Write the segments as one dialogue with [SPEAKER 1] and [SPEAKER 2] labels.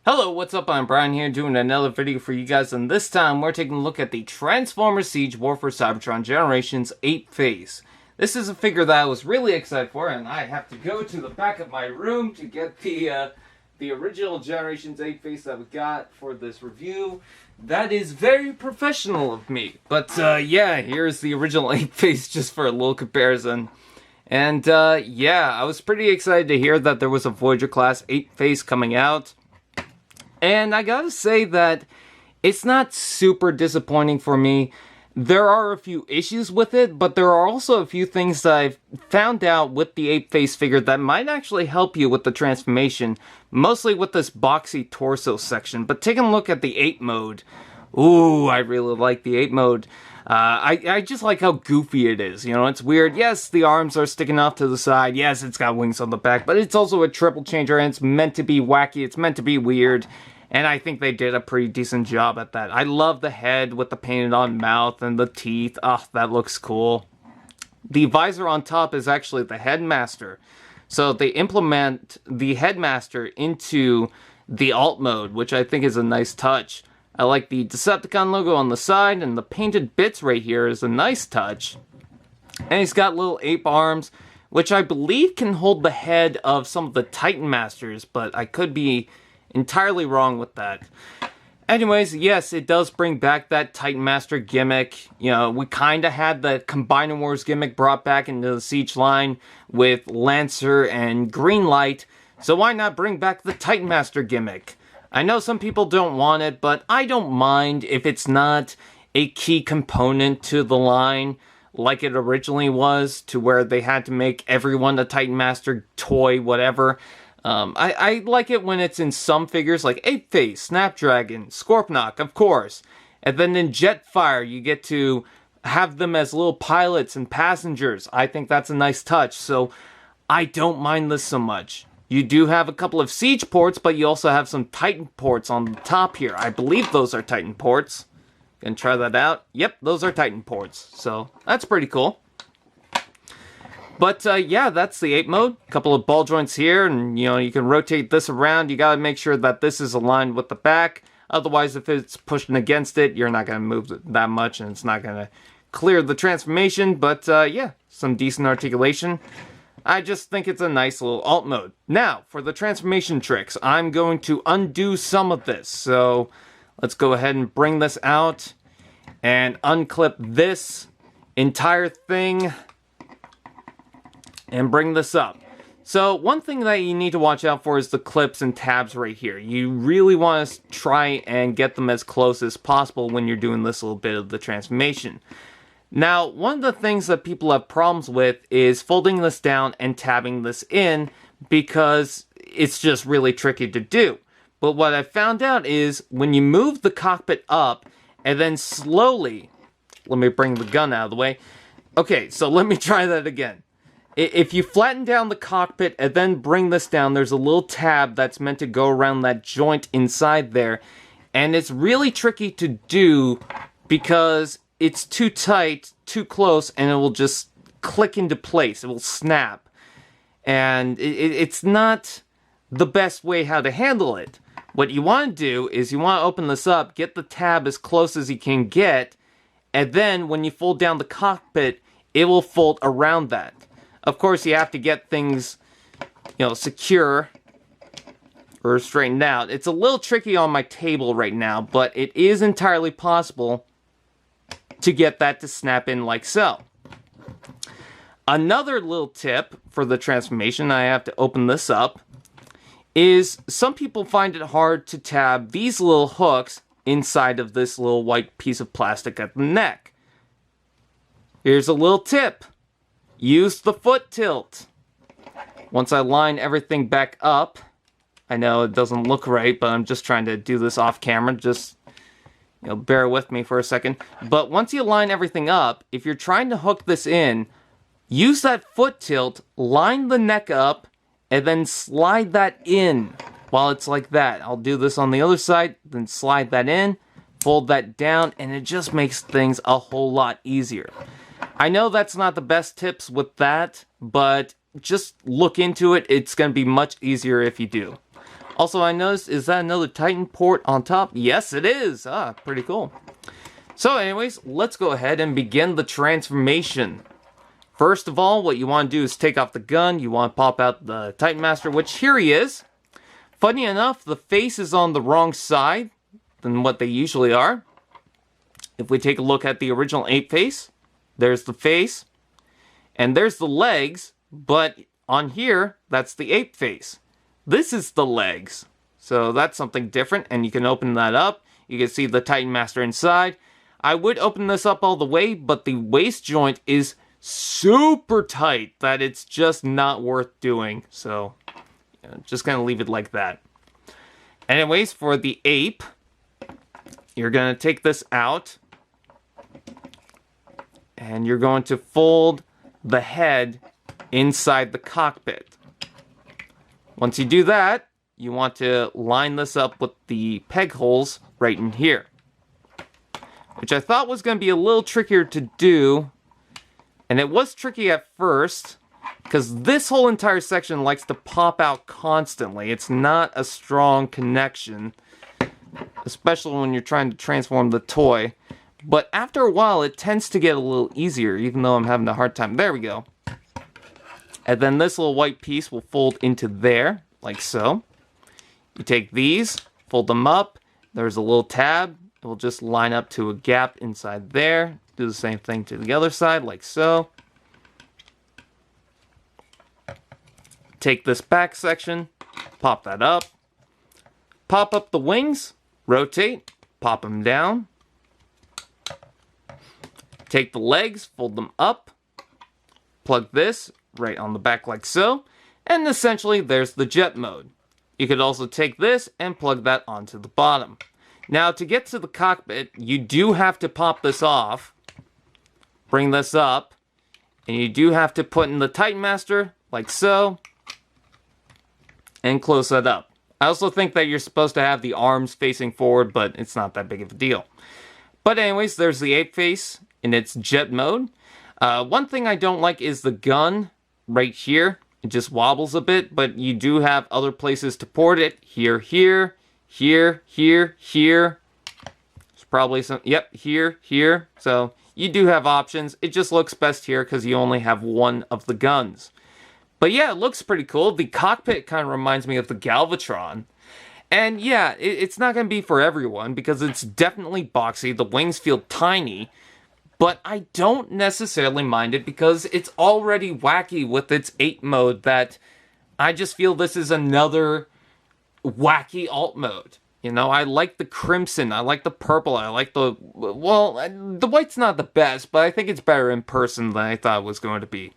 [SPEAKER 1] Hello, what's up? I'm Brian here doing another video for you guys, and this time we're taking a look at the Transformers Siege Warfare Cybertron Generations Apeface. This is a figure that I was really excited for, and I have to go to the back of my room to get the original Generations Apeface that we got for this review. That is very professional of me, but yeah, here's the original Apeface just for a little comparison. And yeah, I was pretty excited to hear that there was a Voyager Class Apeface coming out. And I gotta say that it's not super disappointing for me. There are a few issues with it, but there are also a few things that I've found out with the Apeface figure that might actually help you with the transformation, mostly with this boxy torso section. But taking a look at the Ape mode, ooh, I really like the Ape mode. I just like how goofy it is, you know, it's weird. Yes, the arms are sticking off to the side, yes, it's got wings on the back, but it's also a triple changer and it's meant to be wacky, it's meant to be weird. And I think they did a pretty decent job at that. I love the head with the painted on mouth and the teeth. Oh, that looks cool. The visor on top is actually the headmaster. So they implement the headmaster into the alt mode, which I think is a nice touch. I like the Decepticon logo on the side, and the painted bits right here is a nice touch. And he's got little ape arms, which I believe can hold the head of some of the Titan Masters, but I could be entirely wrong with that. Anyways, yes, it does bring back that Titan Master gimmick. You know, we kind of had the Combining Wars gimmick brought back into the Siege line with Lancer and Greenlight, so why not bring back the Titan Master gimmick? I know some people don't want it, but I don't mind if it's not a key component to the line like it originally was, to where they had to make everyone a Titan Master toy, whatever. I like it when it's in some figures like Apeface, Snapdragon, Scorponok, of course. And then in Jetfire, you get to have them as little pilots and passengers. I think that's a nice touch, so I don't mind this so much. You do have a couple of Siege ports, but you also have some Titan ports on the top here. I believe those are Titan ports. Gonna try that out. Yep, those are Titan ports, so that's pretty cool. But yeah, that's the Ape mode. A couple of ball joints here, and you know, you can rotate this around. You gotta make sure that this is aligned with the back. Otherwise, if it's pushing against it, you're not gonna move it that much, and it's not gonna clear the transformation. But yeah, some decent articulation. I just think it's a nice little alt mode. Now, for the transformation tricks, I'm going to undo some of this. So let's go ahead and bring this out and unclip this entire thing and bring this up. So one thing that you need to watch out for is the clips and tabs right here. You really want to try and get them as close as possible when you're doing this little bit of the transformation. Now, one of the things that people have problems with is folding this down and tabbing this in, because it's just really tricky to do. But what I found out is when you move the cockpit up and then slowly, let me bring the gun out of the way. Okay, so let me try that again. If you flatten down the cockpit and then bring this down, there's a little tab that's meant to go around that joint inside there. And it's really tricky to do because it's too tight, too close, and it will just click into place. It will snap. And it's not the best way how to handle it. What you want to do is you want to open this up, get the tab as close as you can get, and then when you fold down the cockpit, it will fold around that. Of course, you have to get things, you know, secure or straightened out. It's a little tricky on my table right now, but it is entirely possible to get that to snap in like so. Another little tip for the transformation, I have to open this up, is some people find it hard to tab these little hooks inside of this little white piece of plastic at the neck. Here's a little tip. Use the foot tilt. Once I line everything back up, I know it doesn't look right, but I'm just trying to do this off camera, just, you know, bear with me for a second. But once you line everything up, if you're trying to hook this in, use that foot tilt, line the neck up, and then slide that in while it's like that. I'll do this on the other side, then slide that in, fold that down, and it just makes things a whole lot easier. I know that's not the best tips with that, but just look into it. It's going to be much easier if you do. Also, I noticed, is that another Titan port on top? Yes, it is. Ah, pretty cool. So anyways, let's go ahead and begin the transformation. First of all, what you want to do is take off the gun. You want to pop out the Titan Master, which here he is. Funny enough, the face is on the wrong side than what they usually are. If we take a look at the original Apeface, there's the face, and there's the legs, but on here, that's the Apeface. This is the legs. So that's something different, and you can open that up. You can see the Titan Master inside. I would open this up all the way, but the waist joint is super tight that it's just not worth doing. So, just gonna leave it like that. Anyways, for the ape, you're gonna take this out, and you're going to fold the head inside the cockpit. Once you do that, you want to line this up with the peg holes right in here, which I thought was going to be a little trickier to do, and it was tricky at first, because this whole entire section likes to pop out constantly. It's not a strong connection, especially when you're trying to transform the toy, but after a while it tends to get a little easier, even though I'm having a hard time. There we go. And then this little white piece will fold into there, like so. You take these, fold them up, there's a little tab, it will just line up to a gap inside there. Do the same thing to the other side, like so. Take this back section, pop that up. Pop up the wings, rotate, pop them down. Take the legs, fold them up, plug this right on the back like so, and essentially there's the jet mode. You could also take this and plug that onto the bottom. Now to get to the cockpit, you do have to pop this off, bring this up, and you do have to put in the Titan Master like so, and close that up. I also think that you're supposed to have the arms facing forward, but it's not that big of a deal. But anyways, there's the Apeface in its jet mode. One thing I don't like is the gun right here. It just wobbles a bit, but you do have other places to port it. Here, here, here, here, here. There's probably some, yep, here, here. So you do have options. It just looks best here because you only have one of the guns. But yeah, it looks pretty cool. The cockpit kind of reminds me of the Galvatron. And yeah, it's not going to be for everyone because it's definitely boxy. The wings feel tiny. But I don't necessarily mind it because it's already wacky with its 8 mode that I just feel this is another wacky alt mode. You know, I like the crimson, I like the purple, I like the... Well, the white's not the best, but I think it's better in person than I thought it was going to be.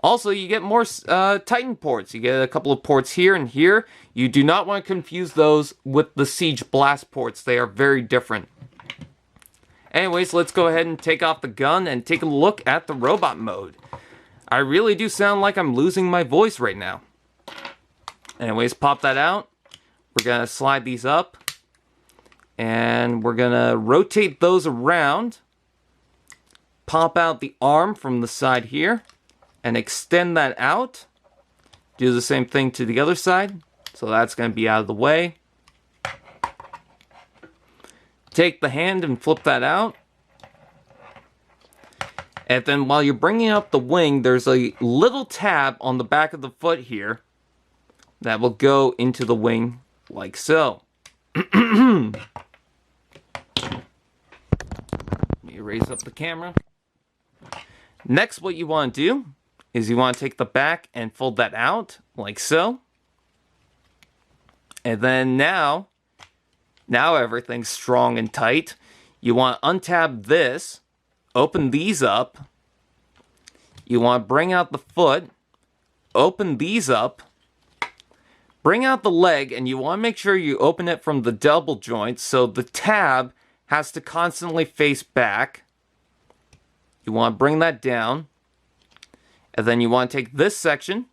[SPEAKER 1] Also, you get more Titan ports. You get a couple of ports here and here. You do not want to confuse those with the Siege Blast ports. They are very different. Anyways, let's go ahead and take off the gun and take a look at the robot mode. I really do sound like I'm losing my voice right now. Anyways, pop that out. We're going to slide these up. And we're going to rotate those around. Pop out the arm from the side here. And extend that out. Do the same thing to the other side. So that's going to be out of the way. Take the hand and flip that out. And then while you're bringing up the wing, there's a little tab on the back of the foot here that will go into the wing like so. Let me raise up the camera. Next, what you want to do is you want to take the back and fold that out like so. And then now everything's strong and tight. You want to untab this, open these up. You want to bring out the foot, open these up, bring out the leg, and you want to make sure you open it from the double joint so the tab has to constantly face back. You want to bring that down, and then you want to take this section,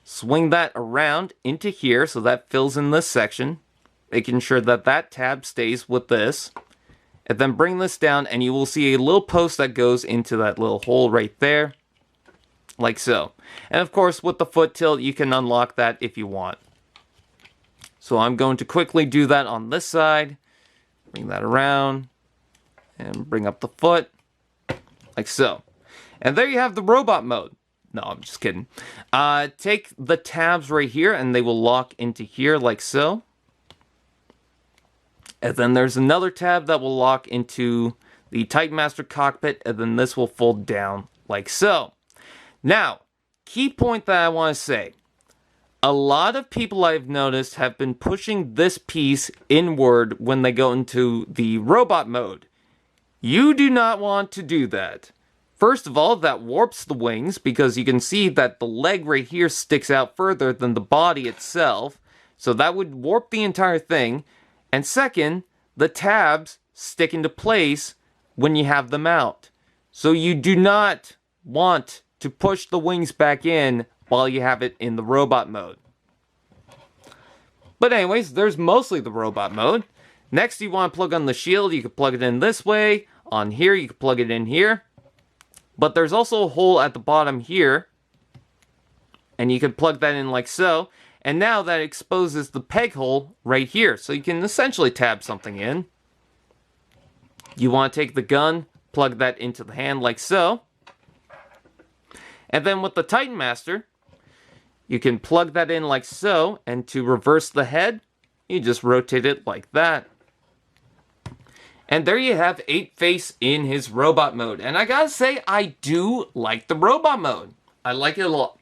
[SPEAKER 1] swing that around into here so that fills in this section, making sure that that tab stays with this, and then bring this down and you will see a little post that goes into that little hole right there, like so. And of course with the foot tilt you can unlock that if you want. So I'm going to quickly do that on this side. Bring that around. And bring up the foot. Like so. And there you have the robot mode. No, I'm just kidding. Take the tabs right here and they will lock into here like so. And then there's another tab that will lock into the Titan Master cockpit, and then this will fold down like so. Now, key point that I want to say. A lot of people I've noticed have been pushing this piece inward when they go into the robot mode. You do not want to do that. First of all, that warps the wings because you can see that the leg right here sticks out further than the body itself. So that would warp the entire thing. And second, the tabs stick into place when you have them out. So you do not want to push the wings back in while you have it in the robot mode. But anyways, there's mostly the robot mode. Next, you want to plug on the shield. You can plug it in this way. On here, you can plug it in here. But there's also a hole at the bottom here. And you can plug that in like so. And now that exposes the peg hole right here. So you can essentially tab something in. You want to take the gun, plug that into the hand like so. And then with the Titan Master, you can plug that in like so. And to reverse the head, you just rotate it like that. And there you have Apeface in his robot mode. And I gotta say, I do like the robot mode. I like it a lot.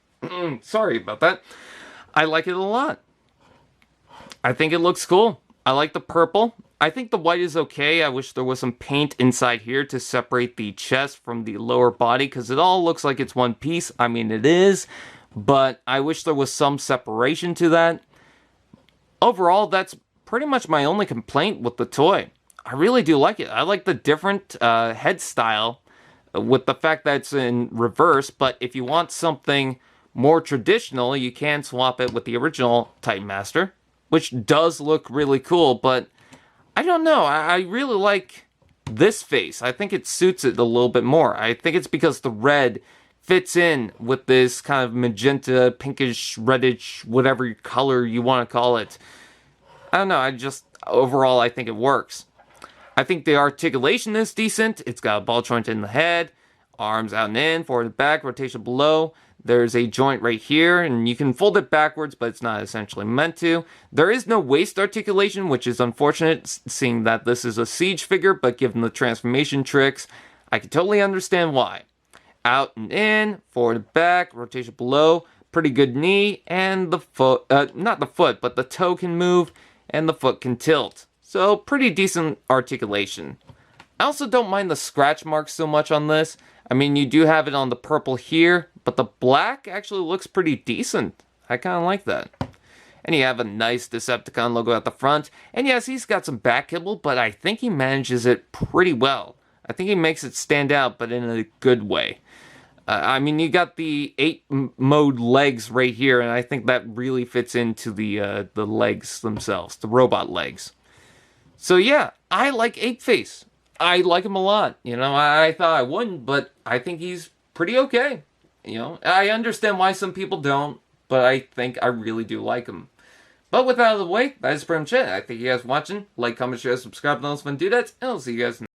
[SPEAKER 1] Sorry about that. I like it a lot. I think it looks cool. I like the purple. I think the white is okay. I wish there was some paint inside here to separate the chest from the lower body, because it all looks like it's one piece. I mean, it is. But I wish there was some separation to that. Overall, that's pretty much my only complaint with the toy. I really do like it. I like the different head style with the fact that it's in reverse, but if you want something more traditional, you can swap it with the original Titan Master, which does look really cool, but I don't know. I really like this face. I think it suits it a little bit more. I think it's because the red fits in with this kind of magenta, pinkish, reddish, whatever color you want to call it. I don't know. Overall, I think it works. I think the articulation is decent. It's got a ball joint in the head, arms out and in, forward and back, rotation below. There's a joint right here, and you can fold it backwards, but it's not essentially meant to. There is no waist articulation, which is unfortunate, seeing that this is a Siege figure, but given the transformation tricks, I can totally understand why. Out and in, forward and back, rotation below, pretty good knee, and the foot, not the foot, but the toe can move, and the foot can tilt. So, pretty decent articulation. I also don't mind the scratch marks so much on this. I mean, you do have it on the purple here, but the black actually looks pretty decent. I kind of like that. And you have a nice Decepticon logo at the front. And yes, he's got some back kibble, but I think he manages it pretty well. I think he makes it stand out, but in a good way. I mean, you got the 8-mode legs right here, and I think that really fits into the legs themselves, the robot legs. So yeah, I like Apeface. I like him a lot. You know, I thought I wouldn't, but I think he's pretty okay. You know, I understand why some people don't, but I think I really do like him. But with that out of the way, that is pretty much it. I thank you guys for watching. Like, comment, share, subscribe, and all those fun dudettes, and I'll see you guys next time.